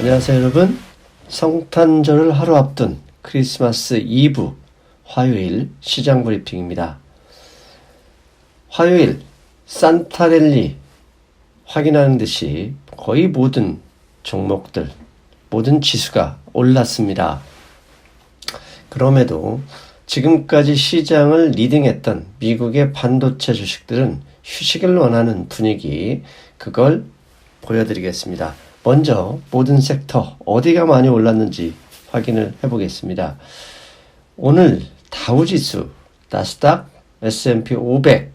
안녕하세요 여러분. 성탄절을 하루 앞둔 크리스마스 이브 화요일 시장 브리핑입니다. 화요일 산타랠리 확인하는 듯이 거의 모든 종목들, 모든 지수가 올랐습니다. 그럼에도 지금까지 시장을 리딩했던 미국의 반도체 주식들은 휴식을 원하는 분위기, 그걸 보여드리겠습니다. 먼저 모든 섹터 어디가 많이 올랐는지 확인을 해보겠습니다. 오늘 다우지수, 나스닥, S&P 500,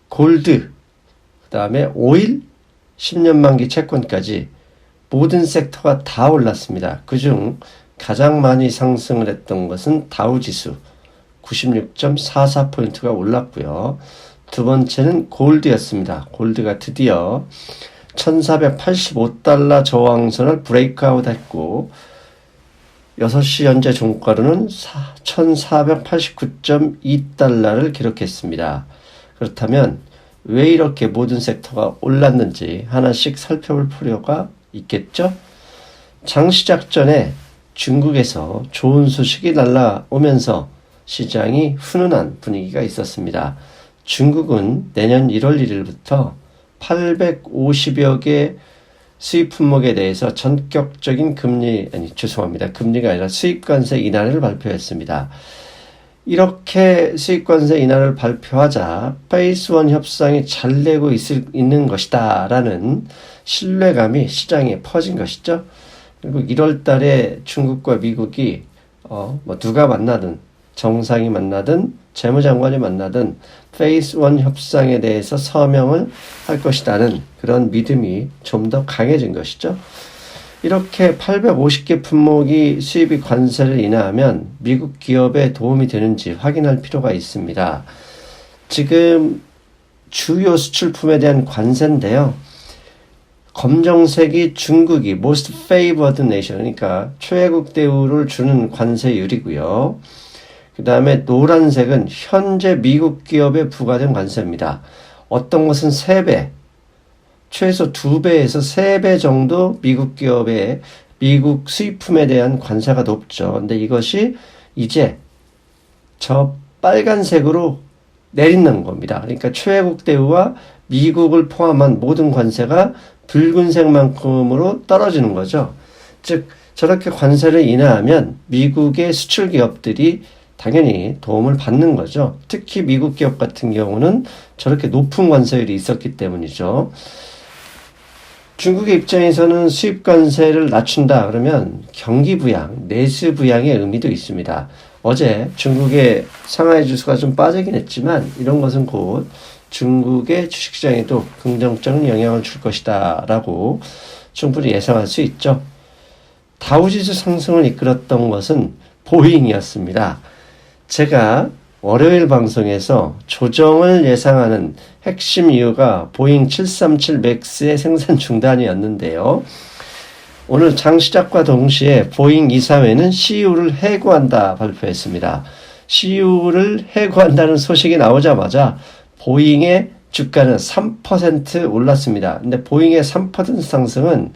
골드, 그 다음에 오일, 10년 만기 채권까지 모든 섹터가 다 올랐습니다. 그중 가장 많이 상승을 했던 것은 다우지수 96.44포인트가 올랐고요. 두 번째는 골드였습니다. 골드가 드디어 1485달러 저항선을 브레이크아웃 했고 6시 현재 종가로는 1489.2달러를 기록했습니다. 그렇다면 왜 이렇게 모든 섹터가 올랐는지 하나씩 살펴볼 필요가 있겠죠? 장 시작 전에 중국에서 좋은 소식이 날라오면서 시장이 훈훈한 분위기가 있었습니다. 중국은 내년 1월 1일부터 850여 개 수입 품목에 대해서 전격적인 금리가 아니라 수입관세 인하를 발표했습니다. 이렇게 수입관세 인하를 발표하자 페이스 1 협상이 잘 되고 있는 것이다 라는 신뢰감이 시장에 퍼진 것이죠. 그리고 1월 달에 중국과 미국이 누가 만나든 정상이 만나든 재무장관이 만나든 페이스 1 협상에 대해서 서명을 할 것이라는 그런 믿음이 좀 더 강해진 것이죠. 이렇게 850개 품목이 수입이 관세를 인하하면 미국 기업에 도움이 되는지 확인할 필요가 있습니다. 지금 주요 수출품에 대한 관세인데요. 검정색이 중국이 Most Favored Nation, 그러니까 최애국 대우를 주는 관세율이고요. 그 다음에 노란색은 현재 미국 기업에 부과된 관세입니다. 어떤 것은 3배, 최소 2배에서 3배 정도 미국 기업의 미국 수입품에 대한 관세가 높죠. 근데 이것이 이제 저 빨간색으로 내리는 겁니다. 그러니까 최애국 대우와 미국을 포함한 모든 관세가 붉은색만큼으로 떨어지는 거죠. 즉 저렇게 관세를 인하하면 미국의 수출 기업들이 당연히 도움을 받는 거죠. 특히 미국 기업 같은 경우는 저렇게 높은 관세율이 있었기 때문이죠. 중국의 입장에서는 수입 관세를 낮춘다 그러면 경기 부양, 내수 부양의 의미도 있습니다. 어제 중국의 상하이 지수가 좀 빠지긴 했지만 이런 것은 곧 중국의 주식시장에도 긍정적인 영향을 줄 것이다 라고 충분히 예상할 수 있죠. 다우지수 상승을 이끌었던 것은 보잉이었습니다. 제가 월요일 방송에서 조정을 예상하는 핵심 이유가 보잉 737 맥스의 생산 중단이었는데요. 오늘 장 시작과 동시에 보잉 이사회는 CEO를 해고한다 발표했습니다. CEO를 해고한다는 소식이 나오자마자 보잉의 주가는 3% 올랐습니다. 근데 보잉의 3% 상승은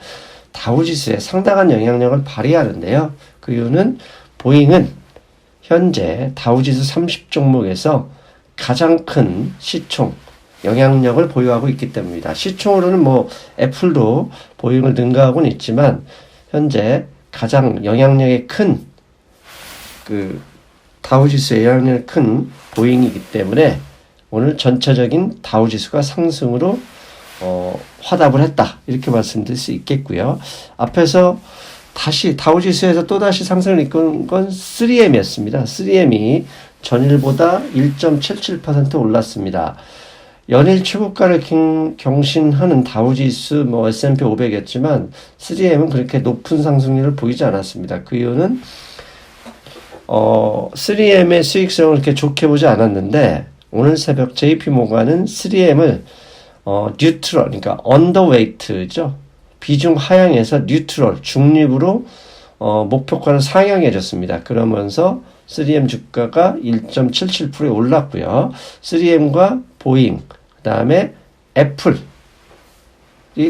다우지수에 상당한 영향력을 발휘하는데요. 그 이유는 보잉은 현재 다우지수 30 종목에서 가장 큰 시총, 영향력을 보유하고 있기 때문입니다. 시총으로는 애플도 보잉을 능가하고는 있지만 현재 가장 영향력이 큰 다우지수의 영향력이 큰 보잉이기 때문에 오늘 전체적인 다우지수가 상승으로 화답을 했다 이렇게 말씀드릴 수 있겠고요. 앞에서 다시 다우지수에서 또다시 상승을 이끈 건 3M이었습니다. 3M이 전일보다 1.77% 올랐습니다. 연일 최고가를 경신하는 다우지수 S&P 500이었지만 3M은 그렇게 높은 상승률을 보이지 않았습니다. 그 이유는 3M의 수익성을 그렇게 좋게 보지 않았는데 오늘 새벽 JP모간은 3M을 뉴트럴, 그러니까 언더웨이트죠. 비중 하향에서 뉴트럴, 중립으로 목표가를 상향해 줬습니다. 그러면서 3M 주가가 1.77%에 올랐고요. 3M과 보잉, 그 다음에 애플이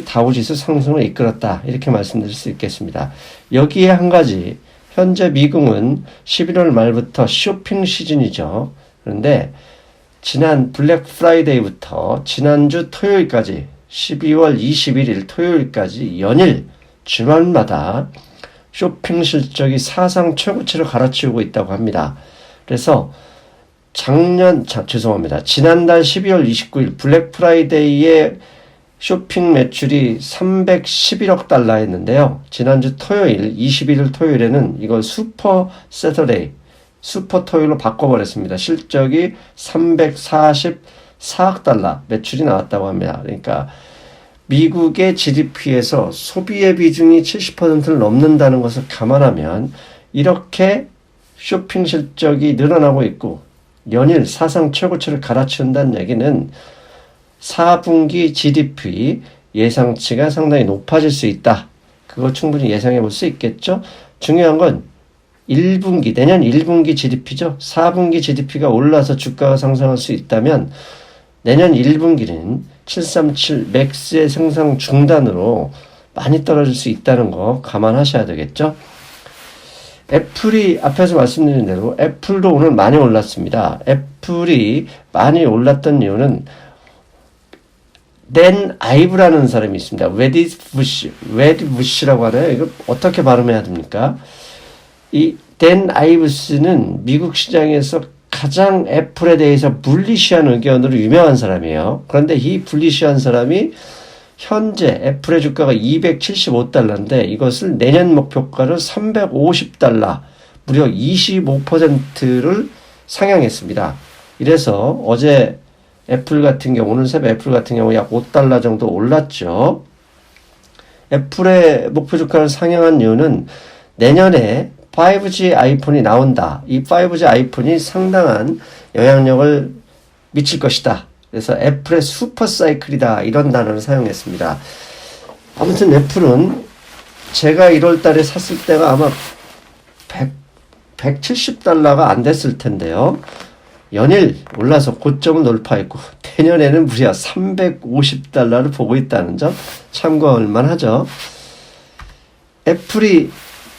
다우지수 상승을 이끌었다. 이렇게 말씀드릴 수 있겠습니다. 여기에 한 가지, 현재 미국은 11월 말부터 쇼핑 시즌이죠. 그런데 지난 블랙 프라이데이부터 지난주 토요일까지 12월 21일 토요일까지 연일 주말마다 쇼핑 실적이 사상 최고치를 갈아치우고 있다고 합니다. 그래서 지난달 12월 29일 블랙 프라이데이에 쇼핑 매출이 311억 달러였는데요. 지난주 토요일 21일 토요일에는 이걸 슈퍼 세터데이, 슈퍼 토요일로 바꿔버렸습니다. 실적이 344억 달러 매출이 나왔다고 합니다. 그러니까 미국의 GDP에서 소비의 비중이 70%를 넘는다는 것을 감안하면 이렇게 쇼핑 실적이 늘어나고 있고 연일 사상 최고치를 갈아치운다는 얘기는 4분기 GDP 예상치가 상당히 높아질 수 있다. 그거 충분히 예상해 볼 수 있겠죠. 중요한 건 1분기, 내년 1분기 GDP죠. 4분기 GDP가 올라서 주가가 상승할 수 있다면 내년 1분기는 737 맥스의 생산 중단으로 많이 떨어질 수 있다는 거 감안하셔야 되겠죠. 애플이 앞에서 말씀드린 대로 애플도 오늘 많이 올랐습니다. 애플이 많이 올랐던 이유는 댄 아이브라는 사람이 있습니다. 웨디 부시라고 하나요? 이거 어떻게 발음해야 됩니까? 이 댄 아이브스는 미국 시장에서 가장 애플에 대해서 불리시한 의견으로 유명한 사람이에요. 그런데 이 불리시한 사람이 현재 애플의 주가가 275달러인데 이것을 내년 목표가를 350달러, 무려 25%를 상향했습니다. 이래서 어제 애플 같은 경우, 오늘 새벽 애플 같은 경우 약 5달러 정도 올랐죠. 애플의 목표 주가를 상향한 이유는 내년에 5G 아이폰이 나온다. 이 5G 아이폰이 상당한 영향력을 미칠 것이다. 그래서 애플의 슈퍼 사이클이다. 이런 단어를 사용했습니다. 아무튼 애플은 제가 1월 달에 샀을 때가 아마 170달러가 안 됐을 텐데요. 연일 올라서 고점을 돌파했고 내년에는 무려 350달러를 보고 있다는 점 참고할 만하죠.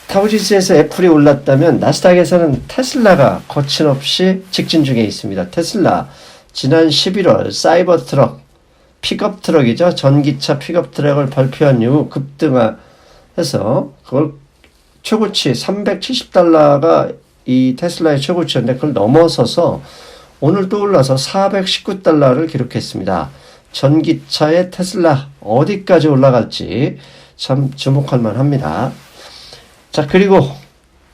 다우지수에서 애플이 올랐다면 나스닥에서는 테슬라가 거침없이 직진 중에 있습니다. 테슬라 지난 11월 사이버 트럭, 픽업 트럭이죠. 전기차 픽업 트럭을 발표한 이후 급등해서 그걸 최고치 370달러가 이 테슬라의 최고치였는데 그걸 넘어서서 오늘 또 올라서 419달러를 기록했습니다. 전기차의 테슬라 어디까지 올라갈지 참 주목할 만합니다. 자, 그리고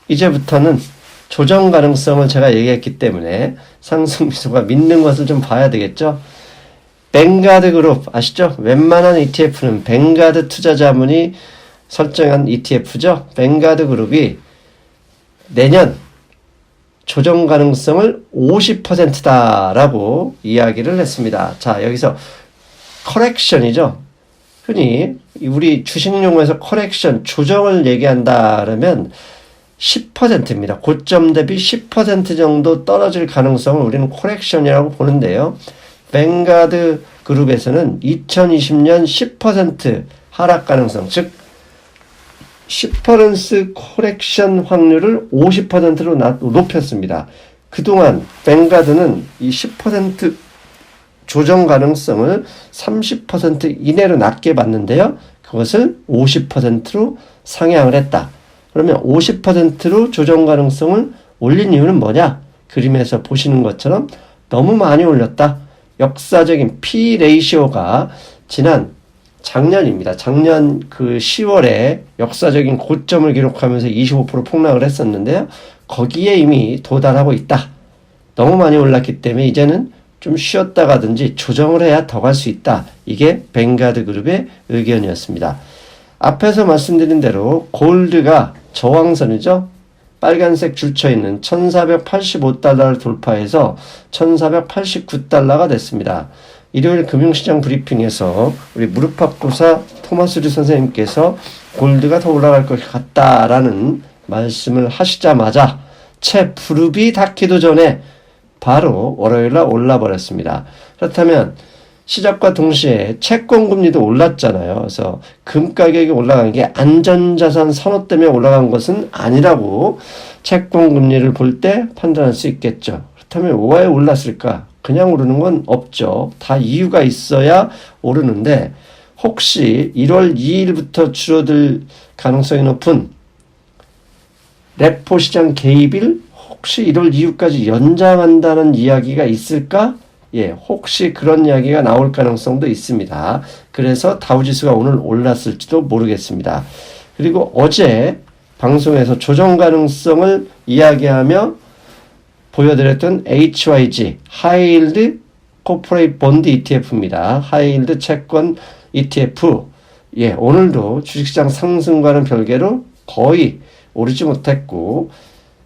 이제부터는 조정 가능성을 제가 얘기했기 때문에 상승 미소가 믿는 것을 좀 봐야 되겠죠. 뱅가드 그룹 아시죠? 웬만한 ETF는 뱅가드 투자자문이 설정한 ETF죠. 뱅가드 그룹이 내년 조정 가능성을 50%다라고 이야기를 했습니다. 자, 여기서 커렉션이죠. 흔히 우리 주식 용어에서 커렉션, 조정을 얘기한다면 10%입니다. 고점 대비 10% 정도 떨어질 가능성을 우리는 커렉션이라고 보는데요. 뱅가드 그룹에서는 2020년 10% 하락 가능성, 즉 10% 커렉션 확률을 50%로 높였습니다. 그동안 뱅가드는 이 10% 조정 가능성을 30% 이내로 낮게 봤는데요. 그것을 50%로 상향을 했다. 그러면 50%로 조정 가능성을 올린 이유는 뭐냐? 그림에서 보시는 것처럼 너무 많이 올렸다. 역사적인 P 레이시오가 작년입니다. 작년 그 10월에 역사적인 고점을 기록하면서 25% 폭락을 했었는데요. 거기에 이미 도달하고 있다. 너무 많이 올랐기 때문에 이제는 좀 쉬었다 가든지 조정을 해야 더 갈 수 있다. 이게 뱅가드 그룹의 의견이었습니다. 앞에서 말씀드린 대로 골드가 저항선이죠. 빨간색 줄쳐 있는 1485달러를 돌파해서 1489달러가 됐습니다. 일요일 금융시장 브리핑에서 우리 무릎팍고사 토마스 류 선생님께서 골드가 더 올라갈 것 같다라는 말씀을 하시자마자 채 부릅이 닿기도 전에 바로 월요일날 올라버렸습니다. 그렇다면 시작과 동시에 채권 금리도 올랐잖아요. 그래서 금 가격이 올라간 게 안전자산 선호 때문에 올라간 것은 아니라고 채권 금리를 볼 때 판단할 수 있겠죠. 그렇다면 왜 올랐을까? 그냥 오르는 건 없죠. 다 이유가 있어야 오르는데 혹시 1월 2일부터 줄어들 가능성이 높은 레포 시장 개입일 혹시 1월 2일까지 연장한다는 이야기가 있을까? 예, 혹시 그런 이야기가 나올 가능성도 있습니다. 그래서 다우지수가 오늘 올랐을지도 모르겠습니다. 그리고 어제 방송에서 조정 가능성을 이야기하며 보여드렸던 HYG, 하이힐드 코퍼레이트 본드 ETF입니다. 하이힐드 채권 ETF. 예, 오늘도 주식시장 상승과는 별개로 거의 오르지 못했고,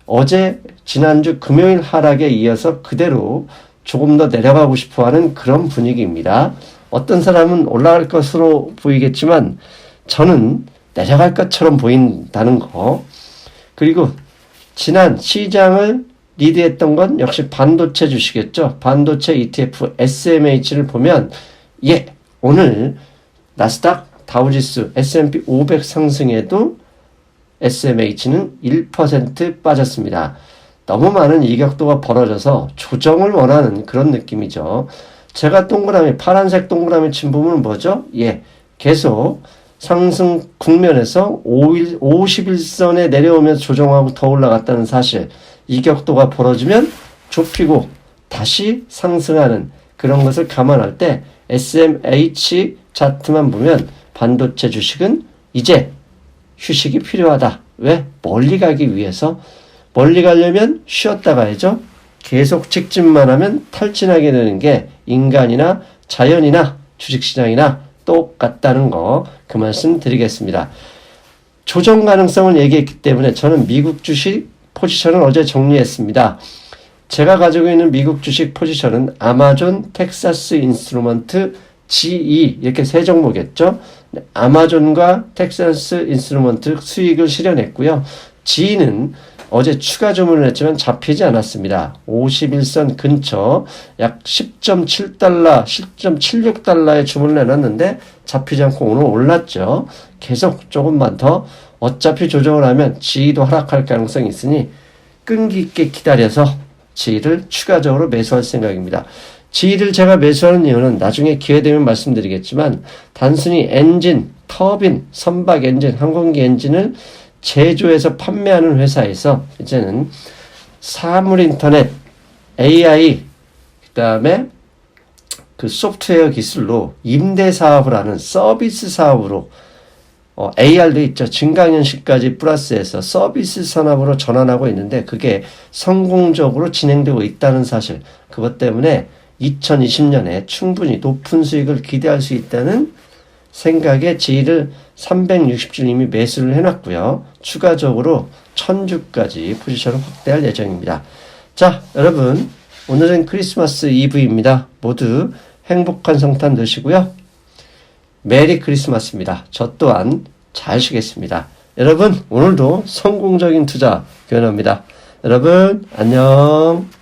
어제 지난주 금요일 하락에 이어서 그대로 조금 더 내려가고 싶어 하는 그런 분위기입니다. 어떤 사람은 올라갈 것으로 보이겠지만 저는 내려갈 것처럼 보인다는 거. 그리고 지난 시장을 리드했던 건 역시 반도체 주식이었죠. 반도체 ETF SMH를 보면 예, 오늘 나스닥, 다우지수, S&P 500 상승에도 SMH는 1% 빠졌습니다. 너무 많은 이격도가 벌어져서 조정을 원하는 그런 느낌이죠. 제가 동그라미, 파란색 동그라미 친 부분은 뭐죠? 예, 계속 상승 국면에서 51선에 내려오면서 조정하고 더 올라갔다는 사실. 이격도가 벌어지면 좁히고 다시 상승하는 그런 것을 감안할 때 SMH 차트만 보면 반도체 주식은 이제 휴식이 필요하다. 왜? 멀리 가기 위해서. 멀리 가려면 쉬었다 가야죠. 계속 직진만 하면 탈진하게 되는 게 인간이나 자연이나 주식시장이나 똑같다는 거 그 말씀 드리겠습니다. 조정 가능성을 얘기했기 때문에 저는 미국 주식 포지션을 어제 정리했습니다. 제가 가지고 있는 미국 주식 포지션은 아마존, 텍사스 인스트루먼트, GE 이렇게 세 종목이었죠. 아마존과 텍사스 인스트루먼트 수익을 실현했고요. GE는 어제 추가 주문을 했지만 잡히지 않았습니다. 51선 근처 약 10.7달러, 10.76달러에 주문을 해놨는데 잡히지 않고 오늘 올랐죠. 계속 조금만 더 어차피 조정을 하면 GE도 하락할 가능성이 있으니 끈기 있게 기다려서 GE를 추가적으로 매수할 생각입니다. GE를 제가 매수하는 이유는 나중에 기회되면 말씀드리겠지만 단순히 엔진, 터빈, 선박 엔진, 항공기 엔진을 제조해서 판매하는 회사에서 이제는 사물 인터넷, AI, 그 다음에 그 소프트웨어 기술로 임대 사업을 하는 서비스 사업으로 AR도 있죠. 증강현실까지 플러스해서 서비스 산업으로 전환하고 있는데 그게 성공적으로 진행되고 있다는 사실. 그것 때문에 2020년에 충분히 높은 수익을 기대할 수 있다는 생각에 GE를 360주 이미 매수를 해놨고요. 추가적으로 1000주까지 포지션을 확대할 예정입니다. 자, 여러분 오늘은 크리스마스 이브입니다. 모두 행복한 성탄 되시고요. 메리 크리스마스입니다. 저 또한 잘 쉬겠습니다. 여러분 오늘도 성공적인 투자 기원합니다. 여러분 안녕.